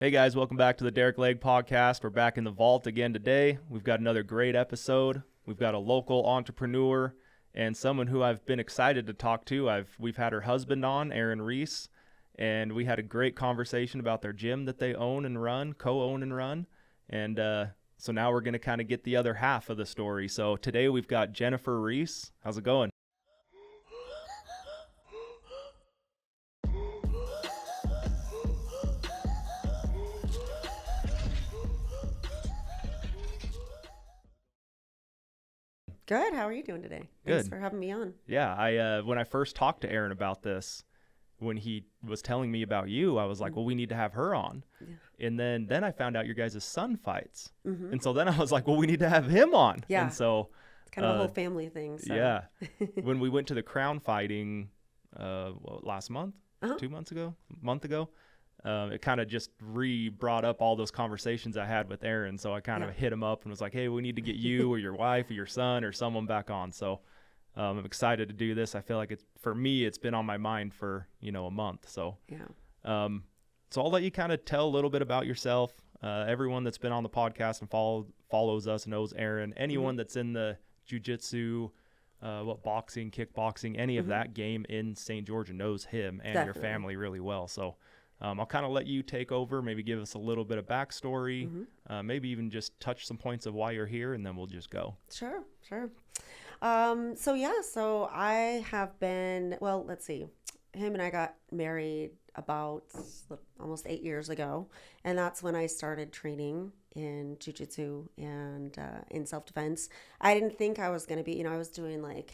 Hey guys, welcome back to the Derick Legg podcast. We're back in the vault again today. We've got another great episode. We've got a local entrepreneur and someone who I've been excited to talk to. We've had her husband on, Erin Reis, and we had a great conversation about their gym that they own and run, co-own and run. And so now we're going to kind of get the other half of the story. So today we've got Jennifer Reis. How's it going? Good. How are you doing today? Thanks Good. for having me on. Yeah, I when I first talked to Erin about this, when he was telling me about you, I was like, well, we need to have her on. Yeah. And then I found out your guys' son fights. Mm-hmm. And so then I was like, well, we need to have him on. Yeah. And so It's kind of a whole family thing. So. yeah, when we went to the crown fighting last month, Uh-huh. 2 months ago, a month ago, it kind of just brought up all those conversations I had with Erin. So I kind of hit him up and was like, hey, we need to get you or your wife or your son or someone back on. So I'm excited to do this. I feel like for me, it's been on my mind for, a month. So, so I'll let you kind of tell a little bit about yourself. Everyone that's been on the podcast and follows us knows Erin. Anyone that's in the Jiu Jitsu, boxing, kickboxing, any of that game in St. George knows him and your family really well. So I'll kind of let you take over, maybe give us a little bit of backstory, maybe even just touch some points of why you're here, and then we'll just go. Sure. So I have been, let's see. Him and I got married about almost 8 years ago. And that's when I started training in Jiu Jitsu and in self-defense. I didn't think I was going to be, I was doing like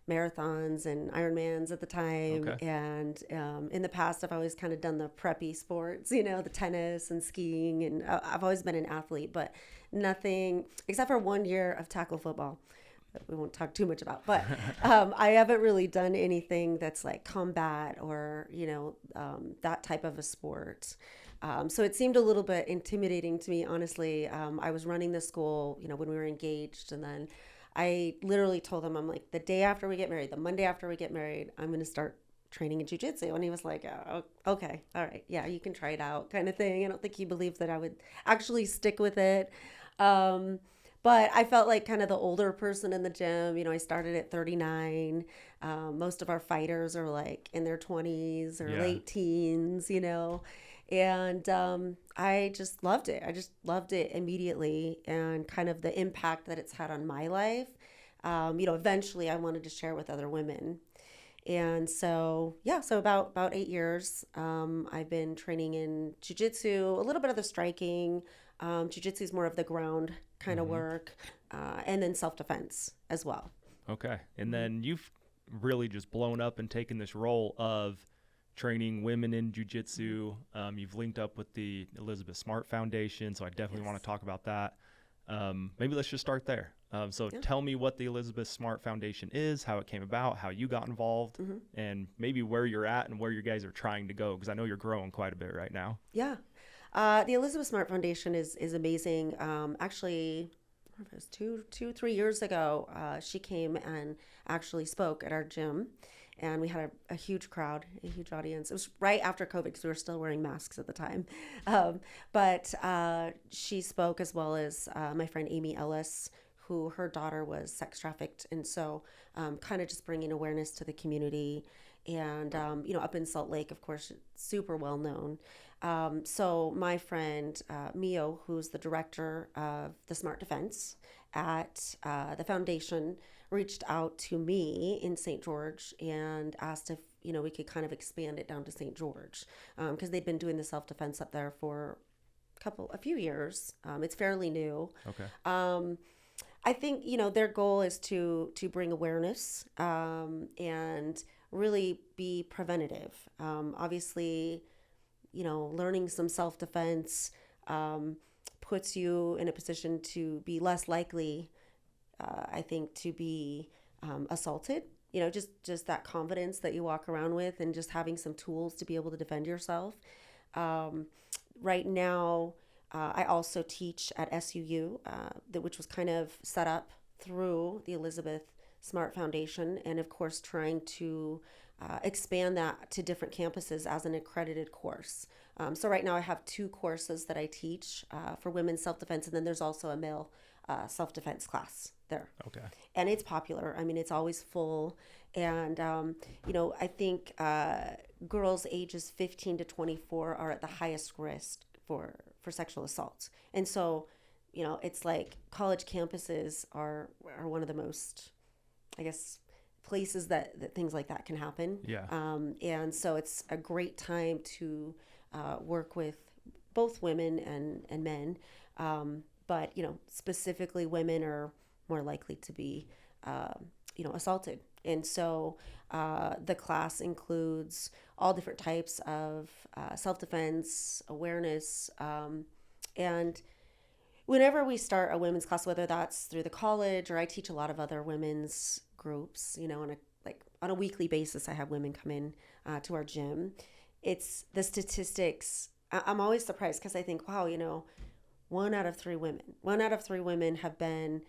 marathons and Ironmans at the time. Okay. And in the past, I've always kind of done the preppy sports, the tennis and skiing. And I've always been an athlete, but nothing except for 1 year of tackle football that we won't talk too much about. But I haven't really done anything that's like combat or, that type of a sport. So it seemed a little bit intimidating to me, honestly. I was running the school, when we were engaged, and then I literally told him, I'm like, the day after we get married, the Monday after we get married, I'm going to start training in jiu-jitsu. And he was like, oh, okay, all right, yeah, you can try it out, kind of thing. I don't think he believed that I would actually stick with it. But I felt like kind of the older person in the gym. I started at 39. Most of our fighters are like in their 20s or late teens, And I just loved it. I just loved it immediately, and kind of the impact that it's had on my life. Eventually I wanted to share with other women. And so about 8 years, I've been training in jiu-jitsu, a little bit of the striking. Jiu-jitsu is more of the ground kind of work, and then self-defense as well. Okay. And then you've really just blown up and taken this role of training women in jiu-jitsu. You've linked up with the Elizabeth Smart Foundation, so I definitely want to talk about that. Maybe let's just start there. Tell me what the Elizabeth Smart Foundation is, how it came about, how you got involved, and maybe where you're at and where you guys are trying to go, because I know you're growing quite a bit right now. Yeah. The Elizabeth Smart Foundation is amazing. Actually, it was 3 years ago, she came and actually spoke at our gym, and we had a huge crowd, a huge audience. It was right after COVID because we were still wearing masks at the time. But she spoke, as well as my friend Amy Ellis, who her daughter was sex trafficked. And so kind of just bringing awareness to the community. And, up in Salt Lake, of course, super well known. So my friend Mio, who's the director of the Smart Defense at the foundation, reached out to me in St. George and asked if we could kind of expand it down to St. George, because they'd been doing the self-defense up there for a few years. It's fairly new. Okay. I think their goal is to bring awareness and really be preventative. Obviously, learning some self-defense puts you in a position to be less likely, I think, to be assaulted. Just that confidence that you walk around with, and just having some tools to be able to defend yourself. Right now, I also teach at SUU, which was kind of set up through the Elizabeth Smart Foundation, and of course trying to expand that to different campuses as an accredited course. So right now I have 2 courses that I teach for women's self-defense, and then there's also a male self-defense class there. Okay. And it's popular. I mean, it's always full. And, I think girls ages 15 to 24 are at the highest risk for sexual assault. And so, it's like college campuses are one of the most, I guess, places that things like that can happen. Yeah. And so it's a great time to work with both women and men. But, specifically women are more likely to be, assaulted. And so the class includes all different types of self-defense, awareness, and whenever we start a women's class, whether that's through the college or I teach a lot of other women's groups, on a weekly basis, I have women come in to our gym. It's the statistics. I'm always surprised because I think, wow, 1 out of 3 women have been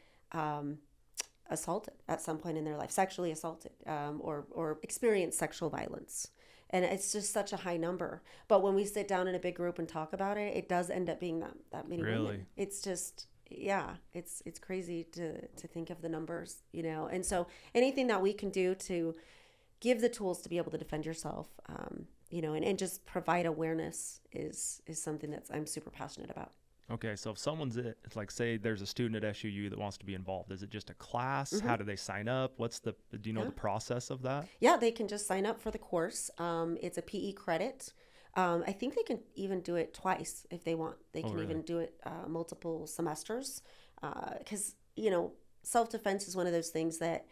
assaulted at some point in their life, sexually assaulted, or experienced sexual violence. And it's just such a high number. But when we sit down in a big group and talk about it, it does end up being that many women. It's just, it's crazy to think of the numbers, And so anything that we can do to give the tools to be able to defend yourself, and just provide awareness is something that I'm super passionate about. Okay, so if someone's say there's a student at SUU that wants to be involved, is it just a class? Mm-hmm. How do they sign up? Do you know the process of that? Yeah, they can just sign up for the course. It's a PE credit. I think they can even do it twice if they want. They can even do it multiple semesters because, self-defense is one of those things that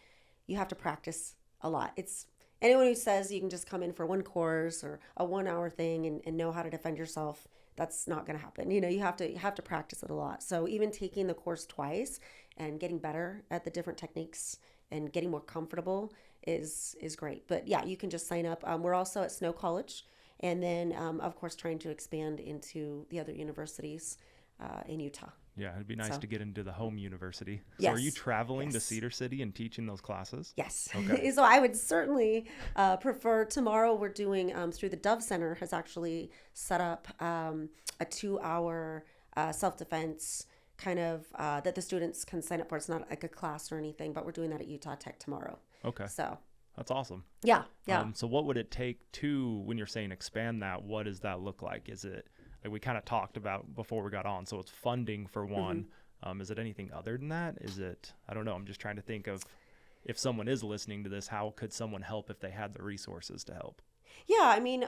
you have to practice a lot. It's anyone who says you can just come in for one course or a 1-hour thing and know how to defend yourself, that's not going to happen. You have to practice it a lot. So even taking the course twice and getting better at the different techniques and getting more comfortable is great. But yeah, you can just sign up. We're also at Snow College, and then of course trying to expand into the other universities in Utah. Yeah, it'd be nice to get into the home university. So Yes. are you traveling to Cedar City and teaching those classes? Yes. Okay. So I would certainly prefer tomorrow. We're doing through the Dove Center has actually set up a 2-hour self-defense kind of that the students can sign up for. It's not like a class or anything, but we're doing that at Utah Tech tomorrow. Okay. So that's awesome. Yeah. So what would it take when you're saying expand that, what does that look like? Is it like we kind of talked about before we got on? So it's funding for one. Mm-hmm. Is it anything other than that? Is it, I don't know. I'm just trying to think of if someone is listening to this, how could someone help if they had the resources to help? Yeah. I mean,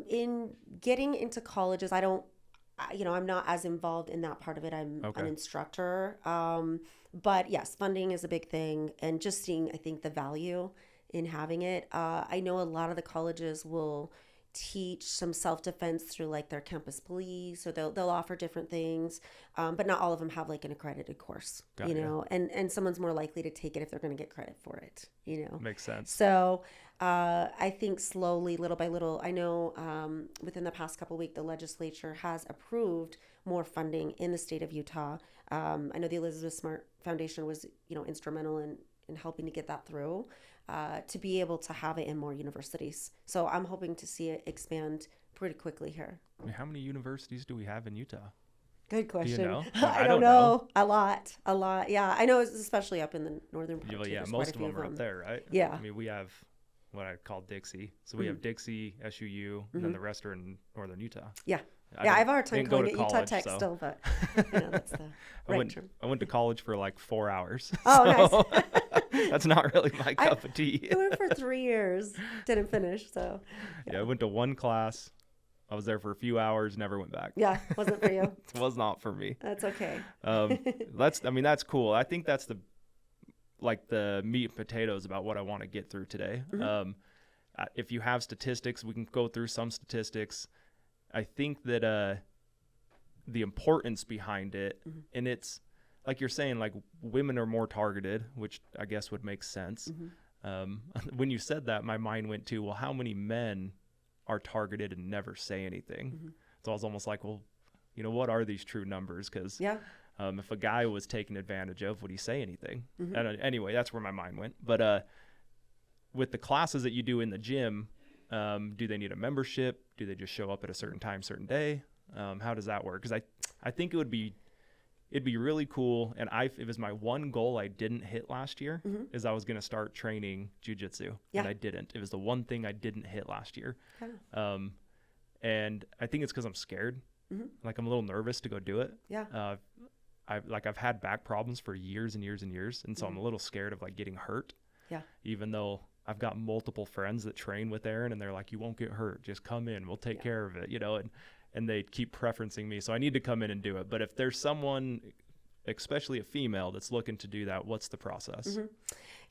in getting into colleges, I'm not as involved in that part of it. I'm an instructor. But yes, funding is a big thing. And just seeing, I think, the value in having it. I know a lot of the colleges will teach some self-defense through like their campus police, so they'll offer different things, but not all of them have like an accredited course. And someone's more likely to take it if they're going to get credit for it. Makes sense. So I think slowly, little by little, I know within the past couple of weeks the legislature has approved more funding in the state of Utah. I know the Elizabeth Smart Foundation was instrumental in helping to get that through. To be able to have it in more universities. So I'm hoping to see it expand pretty quickly here. I mean, how many universities do we have in Utah? Good question. Do you know? I don't know. A lot. Yeah. I know, especially up in the northern part. Well, yeah, most of them are up there, right? Yeah. I mean, we have what I call Dixie. So we have Dixie, SUU, and then the rest are in northern Utah. Yeah. I have a hard time calling it Utah Tech still, but that's the right term. I went to college for like 4 hours. Oh, so nice. That's not really my cup of tea. I went for 3 years, didn't finish, so. Yeah, I went to one class. I was there for a few hours, never went back. Yeah, wasn't for you. It was not for me. That's okay. That's cool. I think that's the meat and potatoes about what I want to get through today. Mm-hmm. If you have statistics, we can go through some statistics. I think that the importance behind it, and it's like you're saying, like women are more targeted, which I guess would make sense. Mm-hmm. When you said that, my mind went to, well, how many men are targeted and never say anything? Mm-hmm. So I was almost like, well, what are these true numbers? Because if a guy was taken advantage of, would he say anything? Mm-hmm. And anyway, that's where my mind went. But with the classes that you do in the gym, Do they need a membership? Do they just show up at a certain time, certain day? How does that work? Because I think it'd be really cool. And it was my one goal I didn't hit last year is I was going to start training jiu-jitsu. Yeah. And I didn't. It was the one thing I didn't hit last year. Okay. And I think it's because I'm scared. Like I'm a little nervous to go do it. Yeah. I've had back problems for years and years and years. And so I'm a little scared of like getting hurt. Yeah. Even though I've got multiple friends that train with Erin and they're like, you won't get hurt. Just come in. We'll take care of it, you know, and they keep preferencing me. So I need to come in and do it. But if there's someone, especially a female, that's looking to do that, what's the process?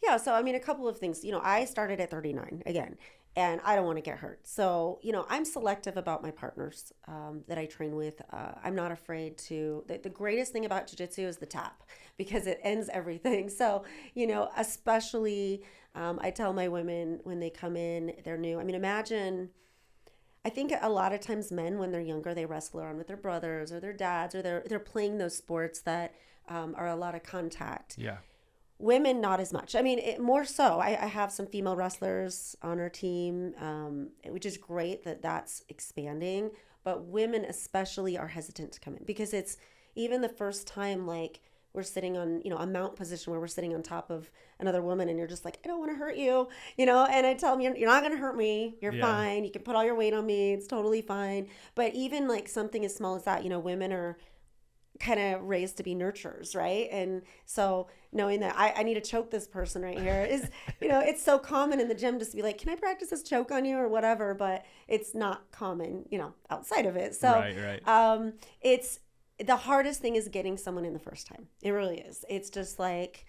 Yeah. So, I mean, a couple of things, you know, I started at 39 again, and I don't want to get hurt. So, you know, I'm selective about my partners that I train with. I'm not afraid to, the greatest thing about jiu-jitsu is the tap because it ends everything. So, you know, especially I tell my women when they come in, they're new. I mean, imagine, I think a lot of times men, when they're younger, they wrestle around with their brothers or their dads, or they're playing those sports that are a lot of contact. Yeah. Women, not as much. I mean, more so. I have some female wrestlers on our team, which is great that that's expanding. But women especially are hesitant to come in because it's even the first time, like, we're sitting on, you know, a mount position where we're sitting on top of another woman and you're just like, I don't want to hurt you, you know, and I tell them, you're not going to hurt me. You're fine. You can put all your weight on me. It's totally fine. But even like something as small as that, you know, women are kind of raised to be nurturers, right? And so knowing that I need to choke this person right here is, you know, it's so common in the gym just to be like, can I practice this choke on you or whatever? But it's not common, you know, outside of it. So Right. It's, the hardest thing is getting someone in the first time. It really is. It's just like,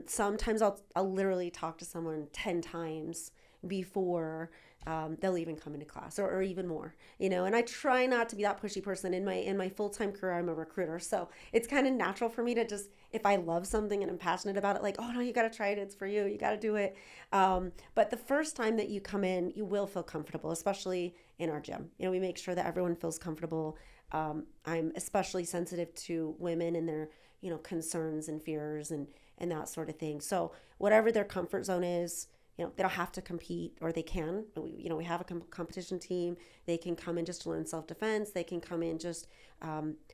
sometimes I'll literally talk to someone 10 times before they'll even come into class or even more, you know, and I try not to be that pushy person. In my full-time career, I'm a recruiter. So it's kind of natural for me to just, if I love something and I'm passionate about it, like, oh no, you got to try it. It's for you. You got to do it. But the first time that you come in, you will feel comfortable, especially in our gym. You know, we make sure that everyone feels comfortable. I'm especially sensitive to women and their, you know, concerns and fears and that sort of thing. So whatever their comfort zone is, you know, they don't have to compete, or they can. You know, we have a competition team. They can come in just to learn self-defense. They can come in just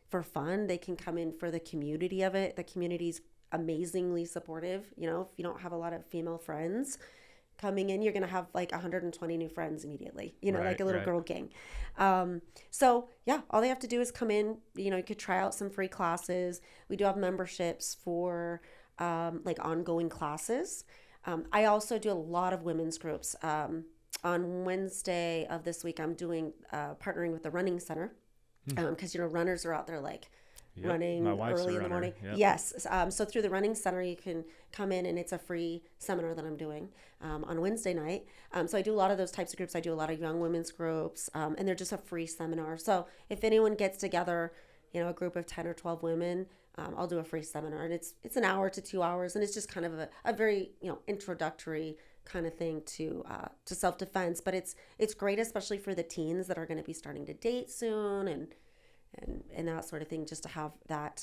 for fun. They can come in for the community of it. The community's amazingly supportive. You know, if you don't have a lot of female friends coming in, you're going to have like 120 new friends immediately, you know, like a little girl gang. So yeah, all they have to do is come in. You know, you could try out some free classes. We do have memberships for like ongoing classes. I also do a lot of women's groups. On Wednesday of this week, I'm doing partnering with the running center because, you know, runners are out there like running early in the morning. Yep. Yes. So through the running center, you can come in and it's a free seminar that I'm doing on Wednesday night. So I do a lot of those types of groups. I do a lot of young women's groups and they're just a free seminar. So if anyone gets together, you know, a group of 10 or 12 women, I'll do a free seminar, and it's an hour to 2 hours, and it's just kind of a very, you know, introductory kind of thing to self-defense. But it's great, especially for the teens that are going to be starting to date soon and that sort of thing, just to have that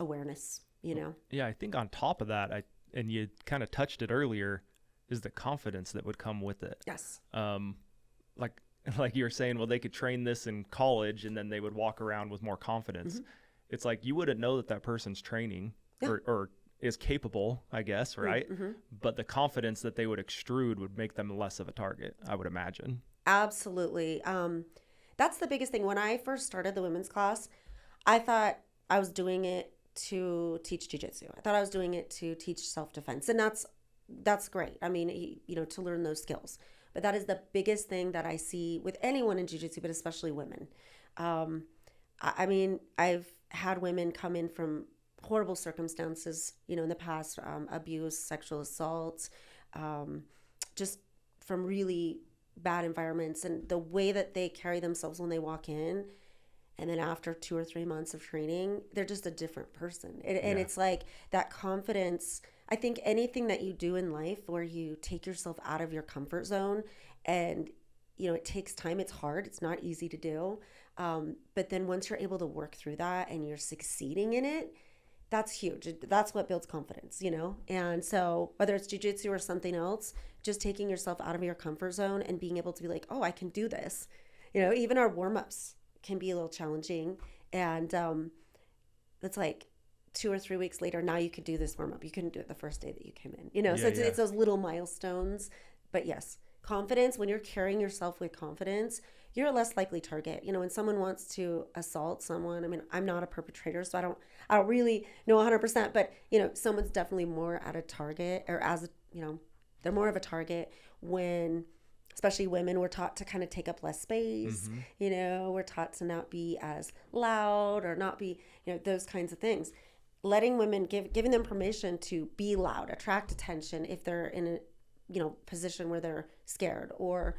awareness, you know. Yeah, I think on top of that, and you kind of touched it earlier, is the confidence that would come with it. Yes. Like you were saying, well, they could train this in college and then they would walk around with more confidence. It's like you wouldn't know that person's training or is capable, I guess, right? But the confidence that they would extrude would make them less of a target, I would imagine. Absolutely. That's the biggest thing. When I first started the women's class, I thought I was doing it to teach jiu-jitsu. I thought I was doing it to teach self-defense, and that's great. I mean, you know, to learn those skills. But that is the biggest thing that I see with anyone in jiu-jitsu, but especially women. I mean, I've had women come in from horrible circumstances, you know, in the past, abuse, sexual assault, just from really bad environments, and the way that they carry themselves when they walk in, and then after 2 or 3 months of training, they're just a different person. And it's like that confidence. I think anything that you do in life where you take yourself out of your comfort zone, and, you know, it takes time. It's hard. It's not easy to do. But then once you're able to work through that and you're succeeding in it, That's huge. That's what builds confidence, you know? And so whether it's jujitsu or something else, just taking yourself out of your comfort zone and being able to be like, oh, I can do this. You know, even our warm-ups can be a little challenging. And it's like 2 or 3 weeks later, now you can do this warm-up. You couldn't do it the first day that you came in, you know? So it's those little milestones. But yes, confidence, when you're carrying yourself with confidence, you're a less likely target. You know, when someone wants to assault someone, I mean, I'm not a perpetrator, so I don't really know 100%, but you know, someone's definitely more at a target, or as a, you know, they're more of a target when, especially women, we're taught to kind of take up less space. You know, we're taught to not be as loud or not be, you know, those kinds of things. Letting women, giving them permission to be loud, attract attention if they're in a, you know, position where they're scared, or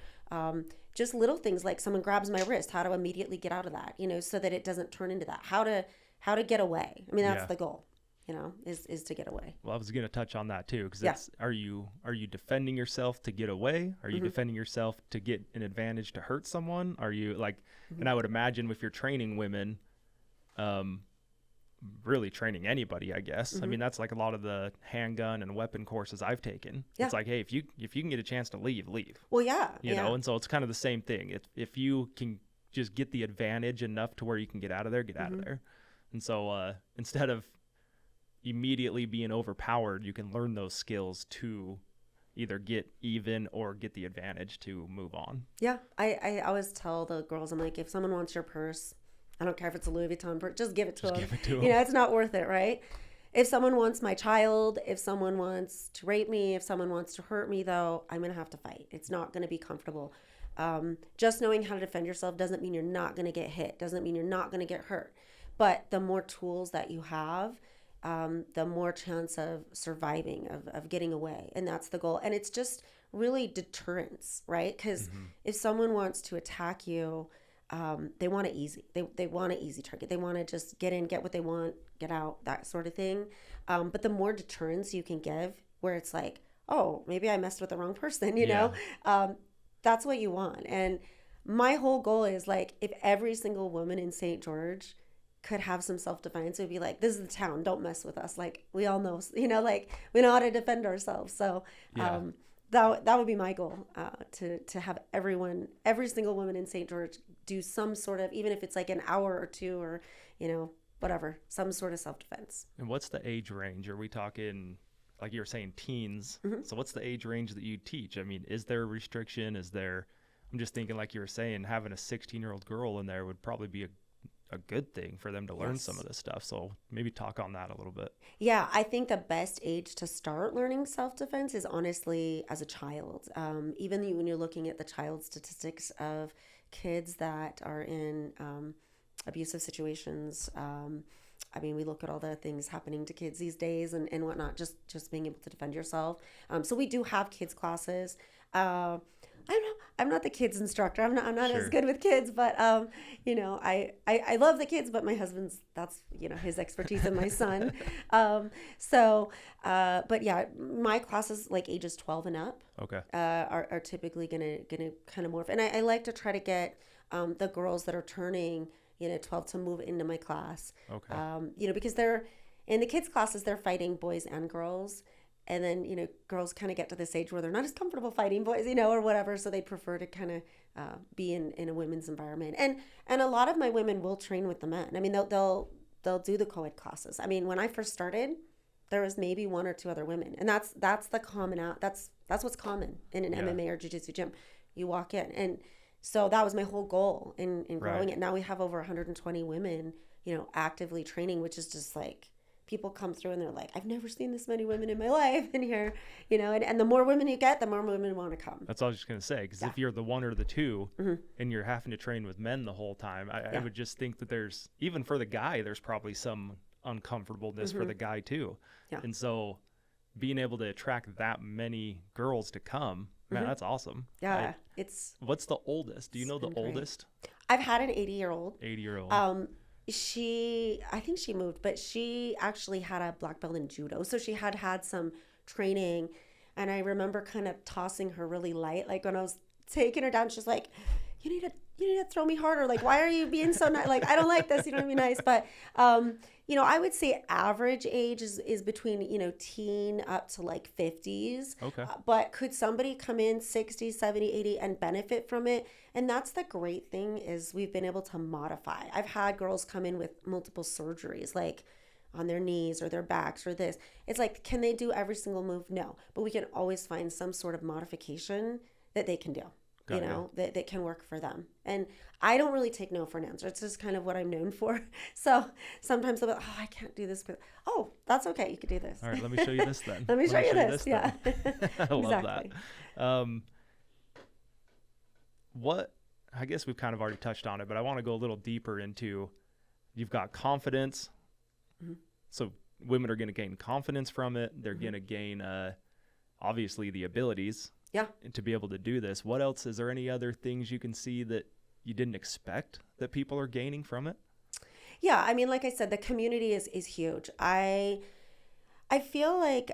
just little things like someone grabs my wrist, how to immediately get out of that, you know, so that it doesn't turn into that. How to get away. I mean, that's the goal, you know, is to get away. Well, I was going to touch on that too, because are you defending yourself to get away? Are you defending yourself to get an advantage to hurt someone? Are you like, and I would imagine if you're training women, really training anybody, I guess. I mean, that's like a lot of the handgun and weapon courses I've taken. It's like, hey, if you can get a chance to leave. Well, yeah. You know, and so it's kind of the same thing. If you can just get the advantage enough to where you can get out of there, get out of there. And so instead of immediately being overpowered, you can learn those skills to either get even or get the advantage to move on. Yeah. I always tell the girls, I'm like, if someone wants your purse, I don't care if it's a Louis Vuitton purse, just give it to them. Give it to them. You know, it's not worth it, right? If someone wants my child, if someone wants to rape me, if someone wants to hurt me, though, I'm going to have to fight. It's not going to be comfortable. Just knowing how to defend yourself doesn't mean you're not going to get hit, doesn't mean you're not going to get hurt. But the more tools that you have, the more chance of surviving, of getting away. And that's the goal. And it's just really deterrence, right? Because if someone wants to attack you, they want it easy. They want an easy target. They want to just get in, get what they want, get out, that sort of thing. But the more deterrence you can give, where it's like, oh, maybe I messed with the wrong person, you know, that's what you want. And my whole goal is like, if every single woman in St. George could have some self-defense, it would be like, this is the town, don't mess with us. Like, we all know, you know, like we know how to defend ourselves. So, that would be my goal, to have every single woman in St. George do some sort of, even if it's like an hour or two, or, you know, whatever, some sort of self-defense. And what's the age range? Are we talking, like you were saying, teens? So what's the age range that you teach? I mean, is there a restriction? I'm just thinking, like you were saying, having a 16-year-old girl in there would probably be a good thing for them to learn some of this stuff. So maybe talk on that a little bit. Yeah, I think the best age to start learning self-defense is honestly as a child. Even when you're looking at the child statistics of kids that are in abusive situations, I mean, we look at all the things happening to kids these days and whatnot, just being able to defend yourself. So we do have kids classes. I'm not the kids instructor. I'm not as good with kids, but you know, I love the kids, but my husband's, that's, you know, his expertise, and my son. But yeah, my classes like ages 12 and up. Okay. Are typically gonna kind of morph, and I like to try to get the girls that are turning, you know, 12 to move into my class. Okay. You know, because they're in the kids classes, they're fighting boys and girls. And then, you know, girls kind of get to this age where they're not as comfortable fighting boys, you know, or whatever. So they prefer to kind of be in a women's environment. And a lot of my women will train with the men. I mean, they'll do the co-ed classes. I mean, when I first started, there was maybe 1 or 2 other women, and that's the common out. That's what's common in an MMA or jiu-jitsu gym. You walk in, and so that was my whole goal in growing it. Now we have over 120 women, you know, actively training, which is just like, people come through and they're like, I've never seen this many women in my life in here, you know, and the more women you get, the more women want to come. That's all I was just going to say, because if you're the 1 or the 2 and you're having to train with men the whole time, I would just think that there's, even for the guy, there's probably some uncomfortableness for the guy too. Yeah. And so being able to attract that many girls to come, man, that's awesome. Yeah. What's the oldest? Do you know the oldest? I've had an 80-year-old. 80-year-old. I think she moved, but she actually had a black belt in judo. So she had some training, and I remember kind of tossing her really light. Like when I was taking her down, she's like, you need to throw me harder. Like, why are you being so nice? Like, I don't like this. You don't be nice. But I would say average age is between, teen up to like 50s. Okay. But could somebody come in 60, 70, 80 and benefit from it? And that's the great thing is we've been able to modify. I've had girls come in with multiple surgeries, like on their knees or their backs or this. It's like, can they do every single move? No. But we can always find some sort of modification that they can do. That can work for them. And I don't really take no for an answer. It's just kind of what I'm known for. So sometimes they'll be like, oh, I can't do this. But, oh, that's okay. You could do this. All right, let me show you this then. Let me show you this. Yeah. I love that. I guess we've kind of already touched on it, but I want to go a little deeper into, you've got confidence. Mm-hmm. So women are going to gain confidence from it. They're going to gain, obviously, the abilities. Yeah. To be able to do this. What else? Is there any other things you can see that you didn't expect that people are gaining from it? Yeah. I mean, like I said, the community is huge. I feel like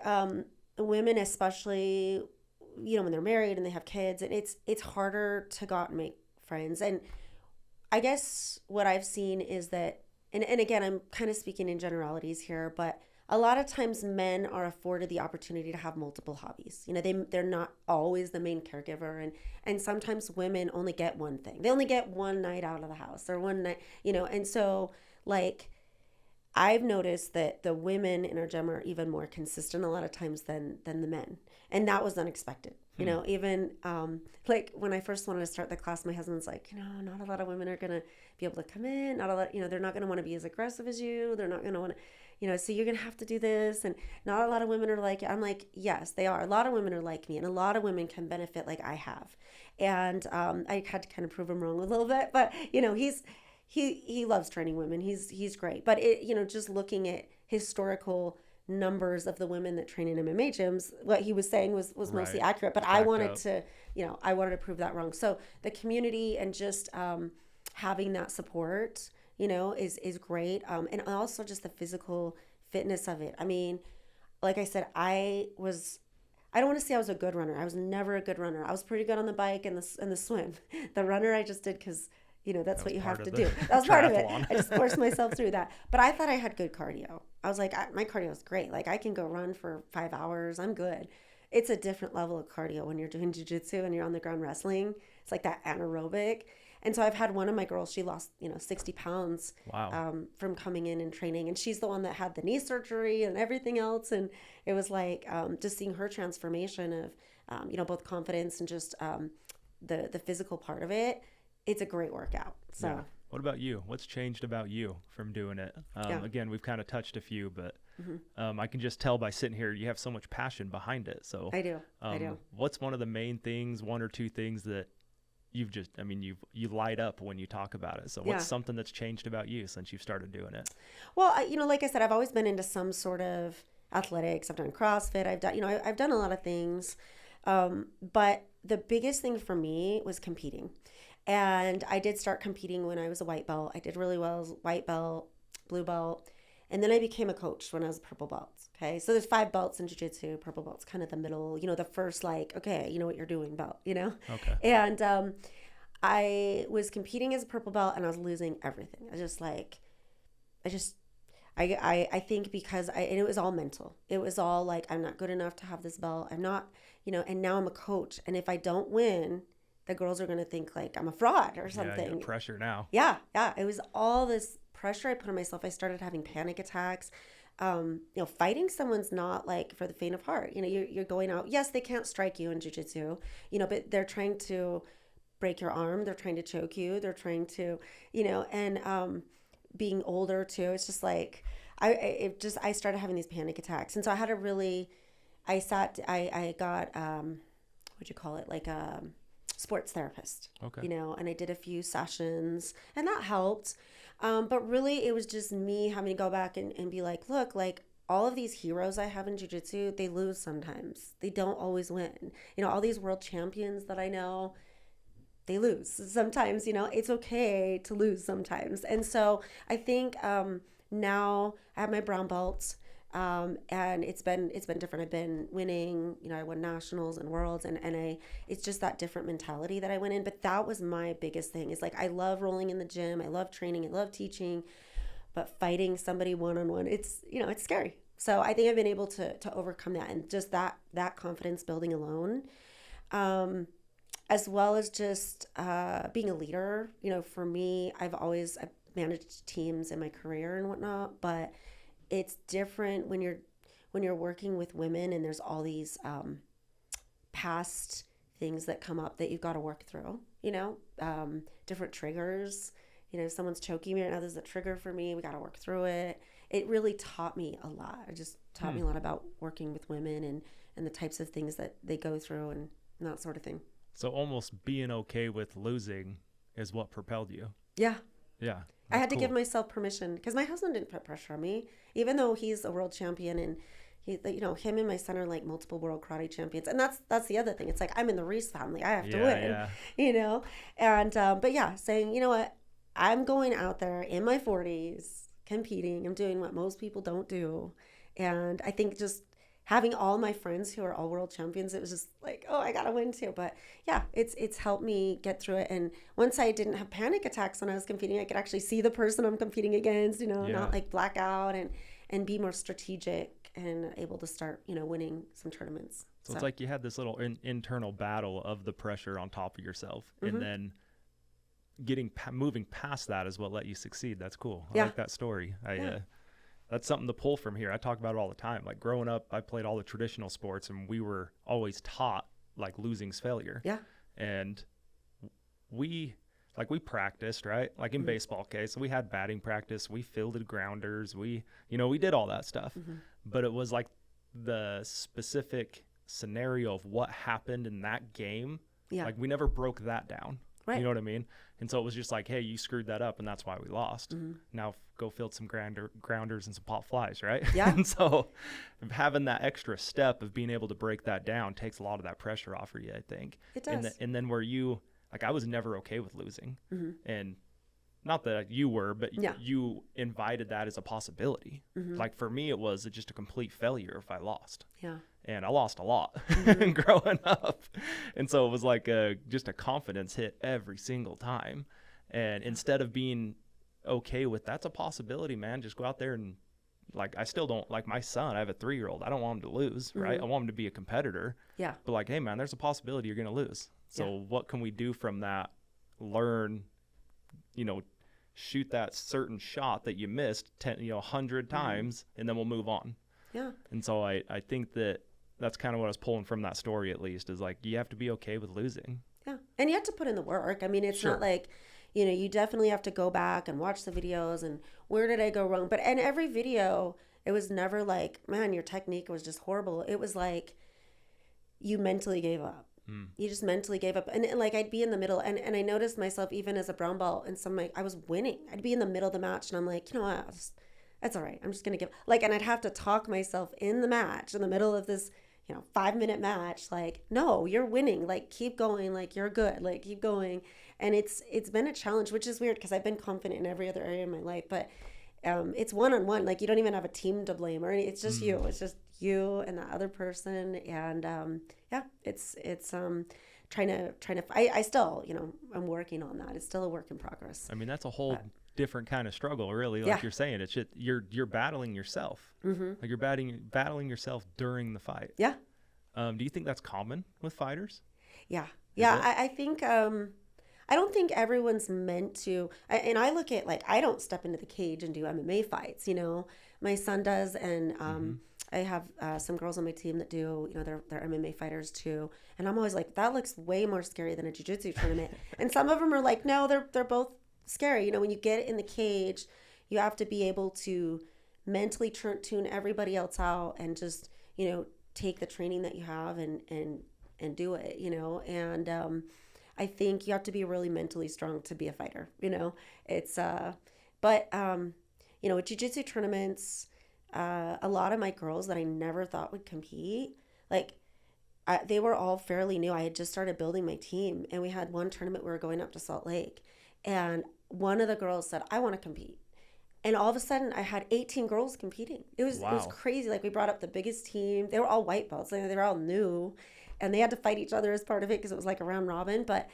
women, especially, when they're married and they have kids, and it's harder to go out and make friends. And I guess what I've seen is that, and again, I'm kind of speaking in generalities here, but a lot of times men are afforded the opportunity to have multiple hobbies. They're not always the main caregiver. And sometimes women only get one thing. They only get one night out of the house or one night, and so like I've noticed that the women in our gym are even more consistent a lot of times than the men. And that was unexpected. Even like when I first wanted to start the class, my husband's like, not a lot of women are going to be able to come in. Not a lot, they're not going to want to be as aggressive as you. They're not going to want to, so you're going to have to do this. And not a lot of women are like, I'm like, yes, they are. A lot of women are like me, and a lot of women can benefit like I have. And I had to kind of prove him wrong a little bit, but he loves training women. He's great. But just looking at historical numbers of the women that train in MMA gyms, what he was saying was mostly accurate. But I wanted to prove that wrong. So the community and just having that support, is great. And also just the physical fitness of it. I mean, like I said, I don't want to say I was a good runner. I was never a good runner. I was pretty good on the bike and the swim. The runner I just did because that's what you have to do. That was part of it. I just forced myself through that. But I thought I had good cardio. I was like, my cardio is great. Like I can go run for 5 hours. I'm good. It's a different level of cardio when you're doing jiu-jitsu and you're on the ground wrestling. It's like that anaerobic. And so I've had one of my girls, she lost, 60 pounds. Wow. From coming in and training. And she's the one that had the knee surgery and everything else. And it was like just seeing her transformation of, both confidence and just the physical part of it. It's a great workout. So yeah. What about you? What's changed about you from doing it? Again, we've kind of touched a few, but I can just tell by sitting here, you have so much passion behind it. So I do. What's one of the main things, one or two things that you light up when you talk about it? So what's something that's changed about you since you've started doing it? Well, like I said, I've always been into some sort of athletics. I've done CrossFit. I've done a lot of things. But the biggest thing for me was competing. And I did start competing when I was a white belt. I did really well as white belt, blue belt. And then I became a coach when I was a purple belt. Okay. So there's 5 belts in jiu-jitsu. Purple belt's kind of the middle, the first okay, you know what you're doing belt, Okay. And I was competing as a purple belt and I was losing everything. I think because and it was all mental. It was all like, I'm not good enough to have this belt. I'm not, and now I'm a coach. And if I don't win, the girls are going to think like I'm a fraud or something. Yeah, pressure now. Yeah. It was all this pressure I put on myself. I started having panic attacks. Fighting someone's not like for the faint of heart. You're going out. Yes, they can't strike you in jiu-jitsu, but they're trying to break your arm. They're trying to choke you. They're trying to, and being older too. It's just like, I started having these panic attacks. And so I had I got, what'd you call it? Like a sports therapist. Okay. And I did a few sessions and that helped. But really it was just me having to go back and be like, look, like all of these heroes I have in jiu-jitsu, they lose sometimes. They don't always win. All these world champions that I know, they lose sometimes. It's okay to lose sometimes. And so I think now I have my brown belts. And it's been different. I've been winning, I won nationals and worlds and it's just that different mentality that I went in. But that was my biggest thing is like, I love rolling in the gym. I love training. I love teaching, but fighting somebody one-on-one, it's, you know, it's scary. So I think I've been able to overcome that, and just that confidence building alone, as well as just being a leader. You know, for me, I've managed teams in my career and whatnot, but it's different when you're working with women and there's all these past things that come up that you've got to work through, you know, different triggers. You know, someone's choking me right now, this is a trigger for me, we got to work through it. It really taught me a lot. It just taught me a lot about working with women and the types of things that they go through and that sort of thing. So almost being okay with losing is what propelled you. Yeah. Yeah. I had to give myself permission, because my husband didn't put pressure on me, even though he's a world champion, and he, you know, him and my son are like multiple world karate champions. And that's the other thing. It's like, I'm in the Reis family. I have to win, you know? And, but yeah, saying, you know what, I'm going out there in my 40s competing. I'm doing what most people don't do. And I think just having all my friends who are all world champions, it was just like, oh, I got to win too. But yeah, it's helped me get through it. And once I didn't have panic attacks when I was competing, I could actually see the person I'm competing against, you know, not like black out, and be more strategic and able to start, you know, winning some tournaments. So it's like you had this little internal battle of the pressure on top of yourself, and then moving past that is what let you succeed. That's cool. I like that story. That's something to pull from here. I talk about it all the time. Like growing up, I played all the traditional sports, and we were always taught like losing's failure. Yeah. And we practiced, right? Like in baseball case, we had batting practice, we fielded grounders, we did all that stuff. But it was like the specific scenario of what happened in that game. Yeah. Like we never broke that down. Right. You know what I mean? And so it was just like, hey, you screwed that up, and that's why we lost. Now go field some grounders and some pop flies, right? Yeah. And so having that extra step of being able to break that down takes a lot of that pressure off for you, I think. It does. And then where you, like, I was never okay with losing. And not that you were, but you invited that as a possibility. Like for me, it was just a complete failure if I lost. Yeah. And I lost a lot growing up. And so it was like just a confidence hit every single time. And instead of being okay with that's a possibility, man, just go out there and, like, I still don't, like my son, I have a 3-year-old. I don't want him to lose, right? I want him to be a competitor. Yeah. But like, hey, man, there's a possibility you're going to lose. So what can we do from that? Learn, shoot that certain shot that you missed 100 times, and then we'll move on. Yeah. And so I think that's kind of what I was pulling from that story, at least, is like, you have to be okay with losing. Yeah. And you have to put in the work. I mean, it's not like, you definitely have to go back and watch the videos and where did I go wrong? But in every video, it was never like, man, your technique was just horrible. It was like you mentally gave up. You just mentally gave up. And like, I'd be in the middle, and I noticed myself even as a brown belt, and I was winning. I'd be in the middle of the match, and I'm like, you know what? That's all right. I'm just going to give, like, and I'd have to talk myself in the match in the middle of this, 5-minute match. Like, no, you're winning. Like, keep going. Like, you're good. Like, keep going. And it's been a challenge, which is weird because I've been confident in every other area of my life, but it's one-on-one. Like, you don't even have a team to blame, or it's just you. It's just you and the other person. And it's trying to. I still, I'm working on that. It's still a work in progress. I mean, that's a whole different kind of struggle, really. Like you're saying, it's just, you're battling yourself. Like you're battling yourself during the fight. Yeah. Do you think that's common with fighters? Yeah. I think. I don't think everyone's meant to, and I look at, like, I don't step into the cage and do MMA fights, my son does, and I have some girls on my team that do, they're MMA fighters too, and I'm always like, that looks way more scary than a jiu-jitsu tournament. And some of them are like, no, they're both scary. When you get in the cage, you have to be able to mentally tune everybody else out and just, take the training that you have and do it, and I think you have to be really mentally strong to be a fighter, it's, but, with jiu-jitsu tournaments, a lot of my girls that I never thought would compete, like, they were all fairly new. I had just started building my team, and we had one tournament, we were going up to Salt Lake, and one of the girls said, I want to compete. And all of a sudden I had 18 girls competing. It was crazy. Like, we brought up the biggest team. They were all white belts. They were all new. And they had to fight each other as part of it because it was like a round robin. But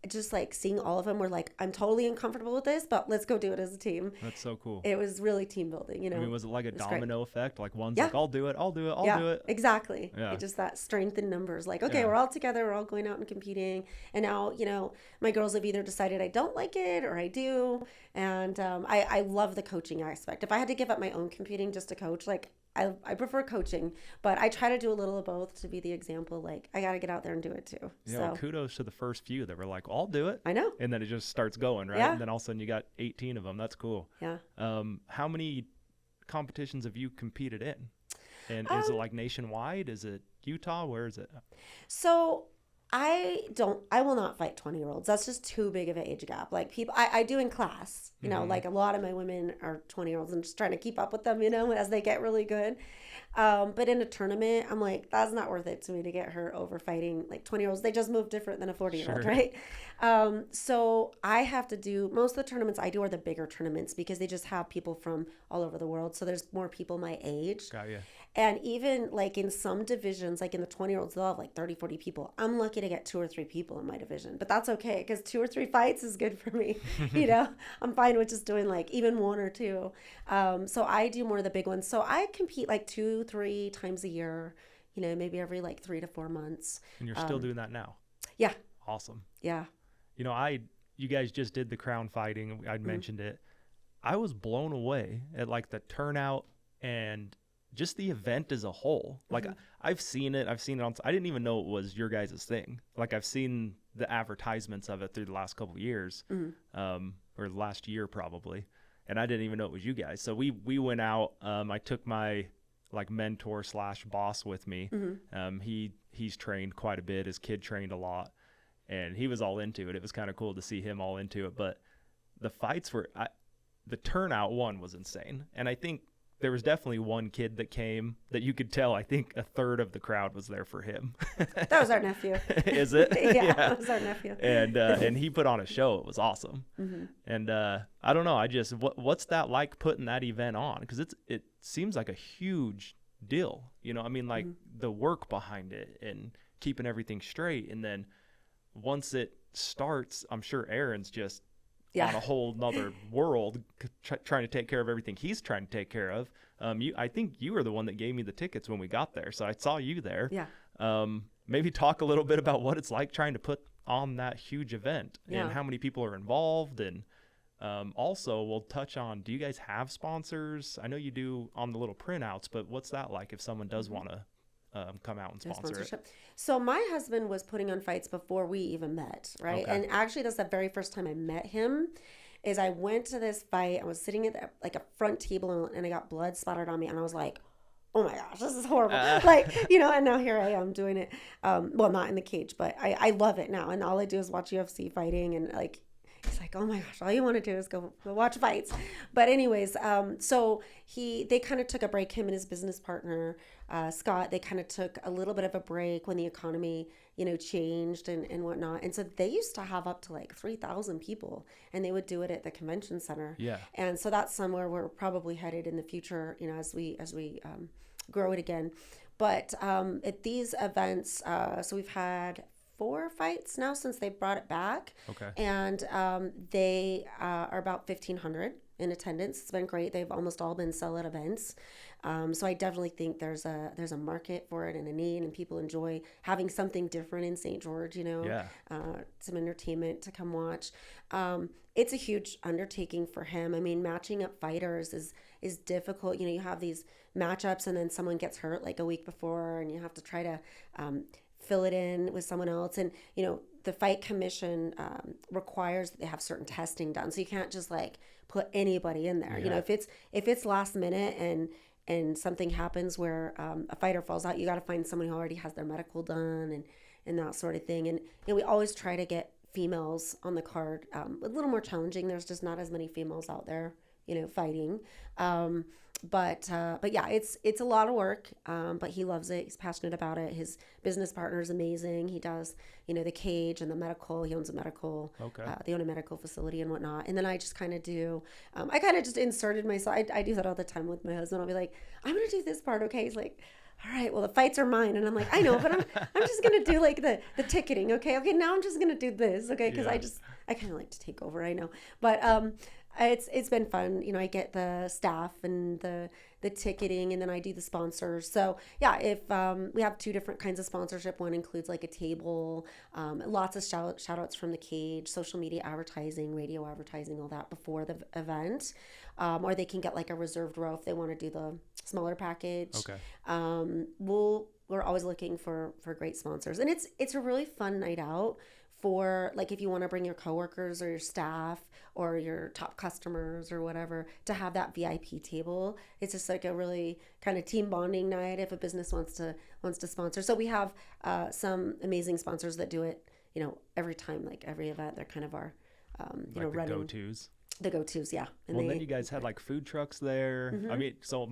just like seeing all of them were like, I'm totally uncomfortable with this, but let's go do it as a team. That's so cool. It was really team building, you know. I mean, was it like a domino effect? Like one's Yeah. like, I'll do it, I'll do it. Exactly. Yeah. It just that strength in numbers. Like, okay, Yeah. we're all together, we're all going out and competing. And now, you know, my girls have either decided I don't like it or I do. And I love the coaching aspect. If I had to give up my own competing just to coach, like I prefer coaching, but I try to do a little of both to be the example. Like, I got to get out there and do it too. Yeah, So well, kudos to the first few that were like, I'll do it. I know. And then it just starts going, right? Yeah. And then all of a sudden you got 18 of them. That's cool. Yeah. How many competitions have you competed in? And is it like nationwide? Is it Utah? Where is it? So I will not fight 20-year-olds. That's just too big of an age gap. Like people, I do in class, you know, like a lot of my women are 20-year-olds and just trying to keep up with them, you know, as they get really good. But in a tournament, I'm like, that's not worth it to me to get her over fighting like 20-year-olds. They just move different than a 40-year-old, Sure. right? So I have to do, most of the tournaments I do are the bigger tournaments because they just have people from all over the world. So there's more people my age. Got you. And even like in some divisions, like in the 20-year-olds, they'll have like 30, 40 people. I'm lucky to get 2 or 3 people in my division, but that's okay because 2 or 3 fights is good for me. You know, I'm fine with just doing like even 1 or 2. So I do more of the big ones. So I compete like 2-3 times a year, you know, maybe every like 3 to 4 months. And you're still doing that now? Yeah. Awesome. Yeah. You know, you guys just did the crown fighting. I'd mentioned it. I was blown away at like the turnout and just the event as a whole. Like I've seen it on, I didn't even know it was your guys' thing. Like I've seen the advertisements of it through the last couple of years, or last year probably. And I didn't even know it was you guys. So we went out, I took my like mentor / boss with me. He's trained quite a bit. His kid trained a lot and he was all into it. It was kind of cool to see him all into it, but the fights were, the turnout one was insane. And I think there was definitely one kid that came that you could tell, I think a third of the crowd was there for him. That was our nephew. Is it? Yeah, that was our nephew. And he put on a show. It was awesome. And I don't know. What's that like putting that event on? Because it seems like a huge deal. You know, I mean, like the work behind it and keeping everything straight. And then once it starts, I'm sure Erin's just on a whole nother world trying to take care of everything he's trying to take care of. I think you were the one that gave me the tickets when we got there. So I saw you there. Yeah. Maybe talk a little bit about what it's like trying to put on that huge event and how many people are involved. And also we'll touch on, do you guys have sponsors? I know you do on the little printouts, but what's that like if someone does want to come out and sponsor it? So my husband was putting on fights before we even met, right? Okay. And actually that's the very first time I met him. Is I went to this fight. I was sitting at like a front table and I got blood splattered on me and I was like, oh my gosh, this is horrible. Like, you know, and now here I am doing it. Well, not in the cage, but I love it now. And all I do is watch UFC fighting and like, it's like, oh my gosh, all you want to do is go watch fights. But anyways, so they kind of took a break, him and his business partner, Scott, they kind of took a little bit of a break when the economy, you know, changed and whatnot. And so they used to have up to like 3,000 people and they would do it at the convention center. Yeah. And so that's somewhere we're probably headed in the future, you know, as we grow it again. But at these events, so we've had 4 fights now since they brought it back. Okay. And they are about 1,500 in attendance. It's been great. They've almost all been sell-out events. So I definitely think there's a market for it and a need, and people enjoy having something different in St. George, you know, some entertainment to come watch. It's a huge undertaking for him. I mean, matching up fighters is difficult. You know, you have these matchups and then someone gets hurt like a week before and you have to try to fill it in with someone else. And, you know, the fight commission requires that they have certain testing done. So you can't just like put anybody in there. Yeah. You know, if it's last minute and something happens where a fighter falls out, you got to find someone who already has their medical done and that sort of thing. And you know, we always try to get females on the card. A little more challenging. There's just not as many females out there, you know, fighting. But yeah, it's a lot of work, but he loves it. He's passionate about it. His business partner is amazing. He does, you know, the cage and the medical. He owns a medical. Okay. They own a medical facility and whatnot. And then I just kind of do, I kind of just inserted myself. I do that all the time with my husband. I'll be like, I'm going to do this part. Okay. He's like, all right, well, the fights are mine. And I'm like, I know, but I'm just going to do like the ticketing. Okay. Now I'm just going to do this. Okay. Cause I kind of like to take over, I know, but, it's been fun. You know, I get the staff and the ticketing, and then I do the sponsors. So yeah, if we have two different kinds of sponsorship. One includes like a table, lots of shout outs from the cage, social media advertising, radio advertising, all that before the event. Or they can get like a reserved row if they want to do the smaller package. Okay. We're always looking for great sponsors, and it's a really fun night out for like if you want to bring your coworkers or your staff or your top customers or whatever to have that VIP table. It's just like a really kind of team bonding night if a business wants to sponsor. So we have some amazing sponsors that do it, you know, every time, like every event. They're kind of our Like the go-tos. The go-tos, yeah. And then you guys had like food trucks there. Mm-hmm. I mean, so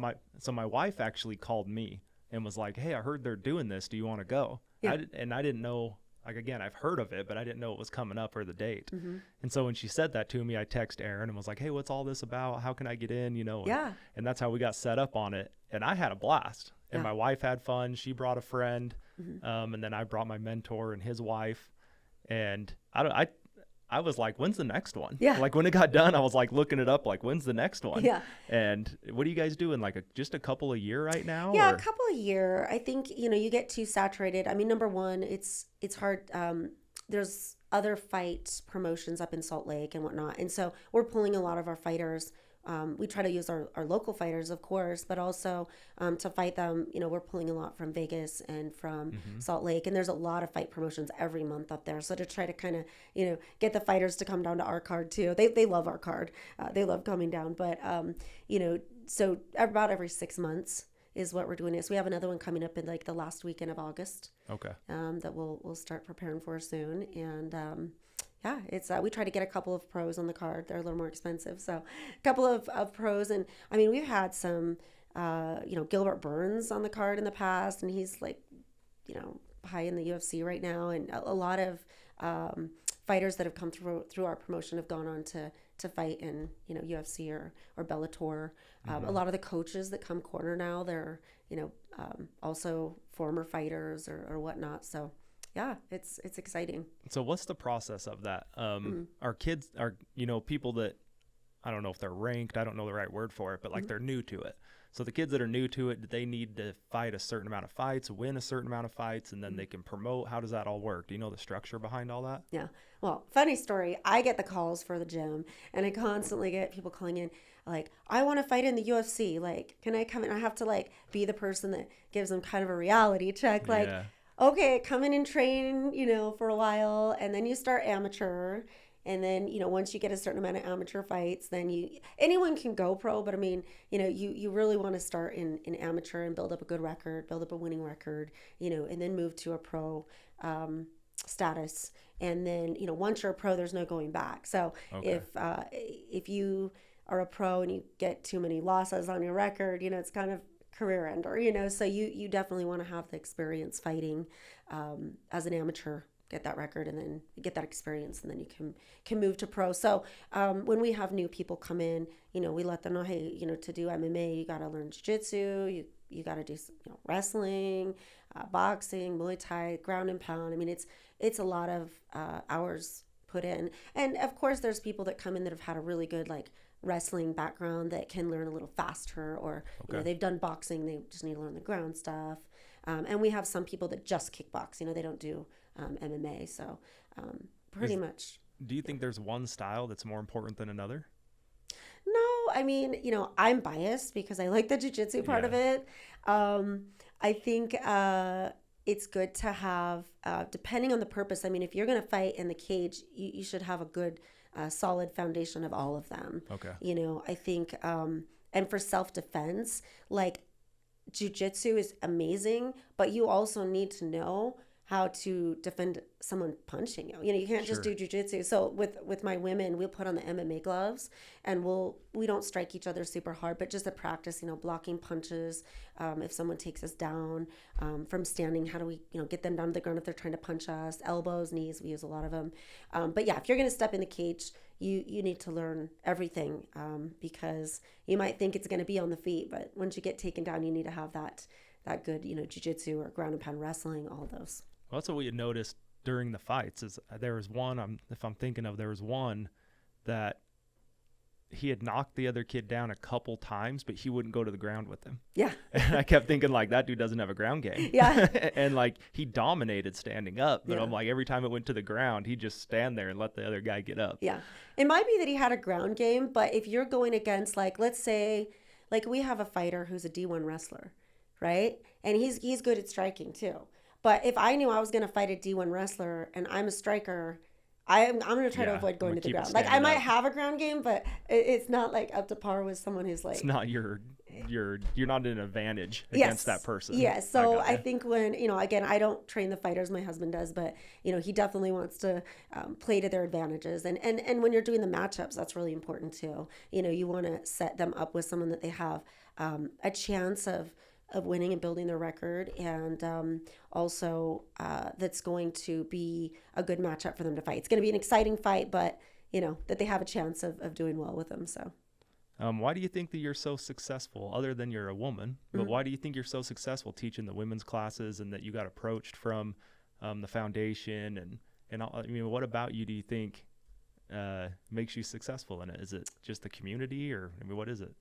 my wife actually called me and was like, "Hey, I heard they're doing this. Do you want to go?" Yeah. I didn't know. Like, again, I've heard of it, but I didn't know it was coming up or the date. Mm-hmm. And so when she said that to me, I texted Erin and was like, "Hey, what's all this about? How can I get in?" You know. Yeah. And that's how we got set up on it. And I had a blast. And Yeah. my wife had fun. She brought a friend, Mm-hmm. and then I brought my mentor and his wife. And I was like, when's the next one? Yeah. Like when it got done, I was like looking it up, like when's the next one? Yeah. And what are you guys doing? Like just a couple a year right now? Yeah, or? a couple a year. I think, you know, you get too saturated. I mean, number one, it's hard. There's other fight promotions up in Salt Lake and whatnot. And so we're pulling a lot of our fighters. We try to use our local fighters, of course, but also to fight them, you know, we're pulling a lot from Vegas and from Salt Lake. And there's a lot of fight promotions every month up there. So to try to kind of, you know, get the fighters to come down to our card too. They love our card. They love coming down. But, you know, so about every 6 months is what we're doing. So we have another one coming up in like the last weekend of August. Okay. That we'll start preparing for soon. And, yeah, it's we try to get a couple of pros on the card. They're a little more expensive, so a couple of pros. And I mean, we've had some, you know, Gilbert Burns on the card in the past, and he's like, you know, high in the UFC right now. And a lot of fighters that have come through our promotion have gone on to fight in, you know, UFC or Bellator. A lot of the coaches that come corner now, they're, you know, also former fighters or whatnot. So. Yeah, it's exciting. So what's the process of that? Our kids are, you know, people that, I don't know if they're ranked, I don't know the right word for it, but like they're new to it. So the kids that are new to it, do they need to fight a certain amount of fights, win a certain amount of fights, and then they can promote? How does that all work? Do you know the structure behind all that? Yeah. Well, funny story. I get the calls for the gym, and I constantly get people calling in like, I want to fight in the UFC. Like, can I come in? I have to like be the person that gives them kind of a reality check. Like, yeah. Okay, come in and train, you know, for a while, and then you start amateur. And then, you know, once you get a certain amount of amateur fights, then anyone can go pro, but I mean, you know, you really want to start in amateur and build up a good record, build up a winning record, you know, and then move to a pro status. And then, you know, once you're a pro, there's no going back. So if you are a pro and you get too many losses on your record, you know, it's kind of career ender, you know, so you definitely want to have the experience fighting as an amateur, get that record and then get that experience, and then you can move to pro. So when we have new people come in, you know, we let them know, hey, you know, to do MMA, you got to learn Jiu Jitsu, you got to do, you know, wrestling, boxing, Muay Thai, ground and pound. I mean, it's a lot of hours put in. And of course, there's people that come in that have had a really good like wrestling background that can learn a little faster, or you know, they've done boxing, they just need to learn the ground stuff. And we have some people that just kickbox, you know, they don't do MMA. So pretty much. Do you think there's one style that's more important than another? No, I mean, you know, I'm biased because I like the jiu-jitsu part of it. I think it's good to have, depending on the purpose. I mean, if you're going to fight in the cage, you should have a good solid foundation of all of them. Okay. You know, I think, and for self-defense, like jiu-jitsu is amazing, but you also need to know how to defend someone punching you. You know, you can't just do jiu-jitsu. So with my women, we'll put on the MMA gloves, and we don't strike each other super hard, but just to practice, you know, blocking punches. If someone takes us down from standing, how do we, you know, get them down to the ground if they're trying to punch us? Elbows, knees, we use a lot of them. But yeah, if you're going to step in the cage, you need to learn everything because you might think it's going to be on the feet, but once you get taken down, you need to have that that good, Jiu Jitsu or ground and pound wrestling, all of those. Well, that's what we had noticed during the fights is there was one, if I'm thinking of, there was one that he had knocked the other kid down a couple times, but he wouldn't go to the ground with him. Yeah. And I kept thinking, like, that dude doesn't have a ground game. Yeah. And, like, he dominated standing up. But Yeah. I'm like, every time it went to the ground, he'd just stand there and let the other guy get up. Yeah. It might be that he had a ground game, but if you're going against, like, let's say, like, we have a fighter who's a D1 wrestler, right? And he's good at striking, too. But if I knew I was going to fight a D1 wrestler and I'm a striker, I'm going to try to avoid going to the ground. Like, I might have a ground game, but it's not like up to par with someone who's like, it's not you're not an advantage against that person. Yes. So I think when, again, I don't train the fighters, my husband does, but he definitely wants to play to their advantages. And when you're doing the matchups, that's really important too. You want to set them up with someone that they have a chance of winning and building their record, and also that's going to be a good matchup for them to fight. It's going to be an exciting fight, but that they have a chance of doing well with them. So why do you think that you're so successful, other than you're a woman, but why do you think you're so successful teaching the women's classes, and that you got approached from the foundation and all, I mean, what about you do you think makes you successful in it? Is it just the community, or I mean, what is it?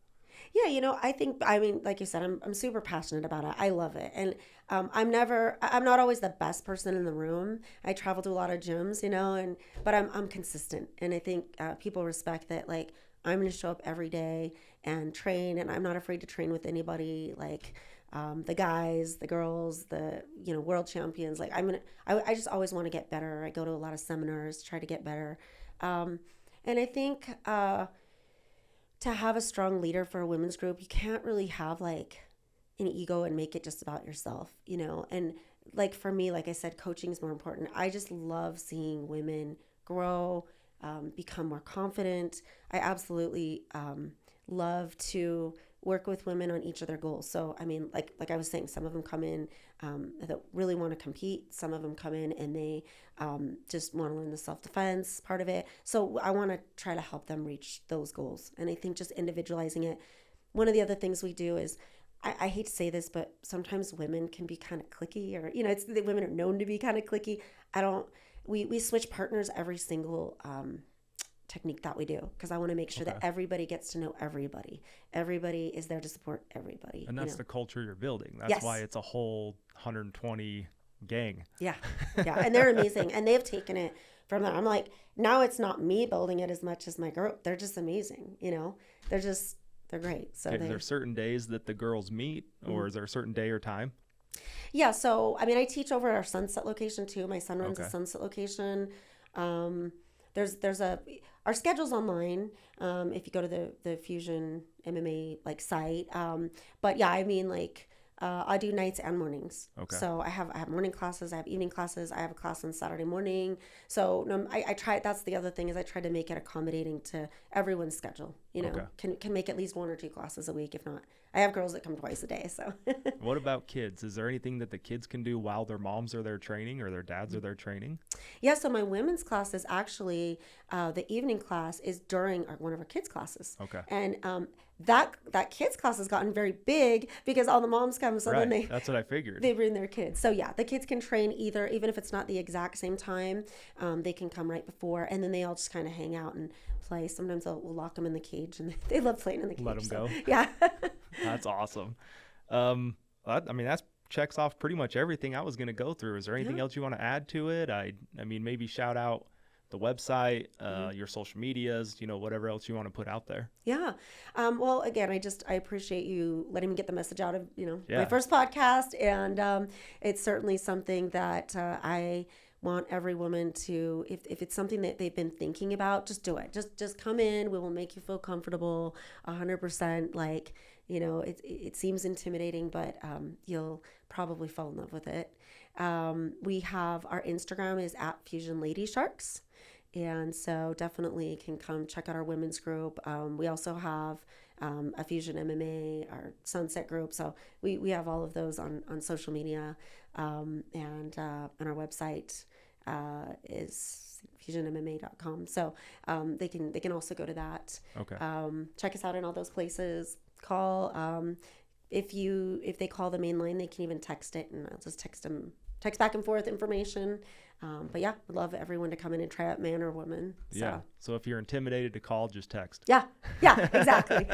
Yeah, I mean, like you said, I'm super passionate about it. I love it. And I'm not always the best person in the room. I travel to a lot of gyms, but I'm consistent. And I think people respect that, like, I'm going to show up every day and train, and I'm not afraid to train with anybody, like the guys, the girls, the, world champions. Like, I just always want to get better. I go to a lot of seminars, try to get better. And I think, to have a strong leader for a women's group, you can't really have like an ego and make it just about yourself, and like for me, like I said, coaching is more important. I just love seeing women grow, become more confident. I absolutely love to work with women on each of their goals. So, I mean, like I was saying, some of them come in that really want to compete. Some of them come in and they just want to learn the self-defense part of it. So I want to try to help them reach those goals. And I think just individualizing it. One of the other things we do is, I hate to say this, but sometimes women can be kind of cliquey, or, it's the women are known to be kind of cliquey. We switch partners every single technique that we do, because I want to make sure that everybody gets to know everybody. Everybody is there to support everybody. And that's the culture you're building. That's why it's a whole 120 gang. Yeah. And they're amazing. And they've taken it from there. I'm like, now it's not me building it as much as my group. They're just amazing. They're great. So is there certain days that the girls meet, or is there a certain day or time? Yeah. So, I mean, I teach over our Sunset location too. My son runs a Sunset location. Our schedule's online, if you go to the Fusion MMA site. But yeah, I mean, I do nights and mornings. Okay. So I have morning classes, I have evening classes, I have a class on Saturday morning. So I try. That's the other thing, is I try to make it accommodating to everyone's schedule. Can make at least 1 or 2 classes a week, if not. I have girls that come twice a day. So. What about kids? Is there anything that the kids can do while their moms are there training, or their dads are there training? Yeah. So my women's class is actually the evening class is during one of our kids' classes. Okay. And that kids' class has gotten very big because all the moms come. So then that's what I figured. They bring their kids. So yeah, the kids can train even if it's not the exact same time. They can come right before, and then they all just kind of hang out and play. Sometimes we'll lock them in the cage, and they love playing in the cage. Let them go. Yeah. That's awesome. I mean, that checks off pretty much everything I was going to go through. Is there anything else you want to add to it? I mean, maybe shout out the website, your social medias, whatever else you want to put out there. Yeah. Well, again, I appreciate you letting me get the message out of, my first podcast. And it's certainly something that I want every woman to, if it's something that they've been thinking about, just do it. Just come in. We will make you feel comfortable 100%. It seems intimidating, but you'll probably fall in love with it. We have our Instagram is @FusionLadySharks. And so definitely can come check out our women's group. We also have a Fusion MMA, our Sunset group. So we have all of those on social media. And our website is fusionmma.com. So they can also go to that. Okay. Check us out in all those places. Call. if they call the main line, they can even text it, and I'll just text back and forth information. But yeah, would love everyone to come in and try out, man or woman. So. Yeah. So if you're intimidated to call, just text. Yeah, exactly.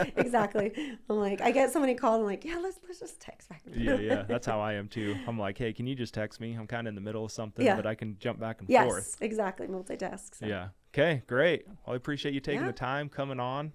I'm like, I get so many calls. I'm like, yeah, let's just text back and forth. Yeah. That's how I am too. I'm like, hey, can you just text me? I'm kind of in the middle of something, but I can jump back and forth. Yes, exactly. Multitask. So. Yeah. Okay, great. Well, I appreciate you taking the time coming on.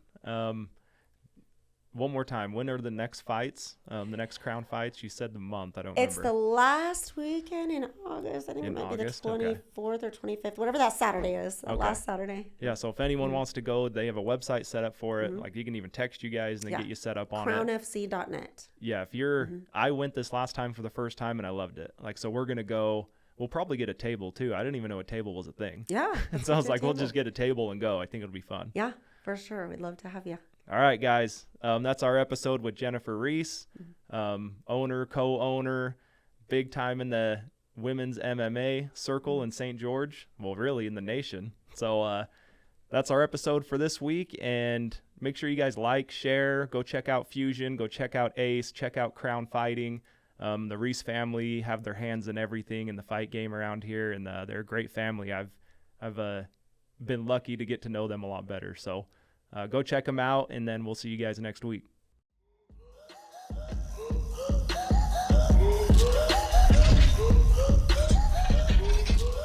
One more time, when are the next fights? The next Crown fights? You said the month. I don't remember. It's the last weekend in August. I think it might be the 24th or 25th, whatever that Saturday is. Last Saturday. Yeah, so if anyone wants to go, they have a website set up for it. Like, you can even text you guys and then get you set up on crownfc.net. Yeah, if you're I went this last time for the first time and I loved it. Like, so we're going to go. We'll probably get a table too. I didn't even know a table was a thing. Yeah. And so I was like, we'll just get a table and go. I think it'll be fun. Yeah, for sure. We'd love to have you. All right, guys. That's our episode with Jennifer Reis, owner, co-owner, big time in the women's MMA circle in St. George. Well, really in the nation. So that's our episode for this week. And make sure you guys like, share, go check out Fusion, go check out Ace, check out Crown Fighting. The Reis family have their hands in everything in the fight game around here, and they're a great family. I've been lucky to get to know them a lot better. So go check them out, and then we'll see you guys next week.